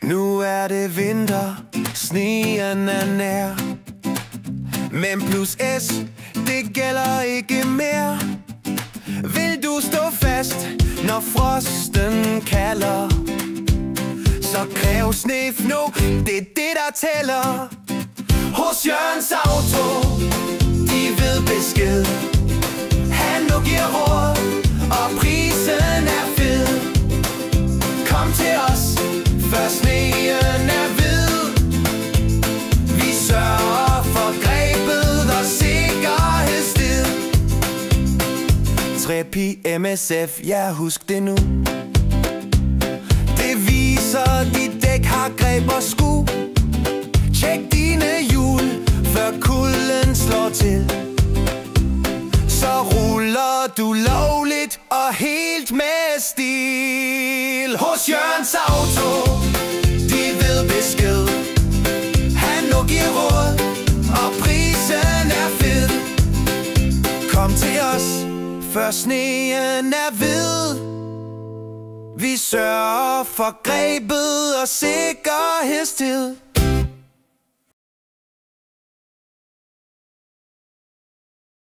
Nu er det vinter, sneen er nær, men plus S, det gælder ikke mere. Vil du stå fast, når frosten kalder, så kræv snefnu, det er det der tæller. Hos Jørgens Auto, de ved besked. Han nu giver råd, og prisen er fed. Kom til os, før sneen er hvid. Vi sørger for grebet og sikkerhedstid. 3P MSF, ja husk det nu. Det viser, dit dæk har greb og sku. Tjek dine hjul, før kulden slår til. Så ruller du lovligt og helt med stil. Hos Jørgens Auto, de ved besked. Han nu giver råd, og prisen er fed. Kom til os, før sneen er hvid. Vi sørger for grebet og sikkerhedstid.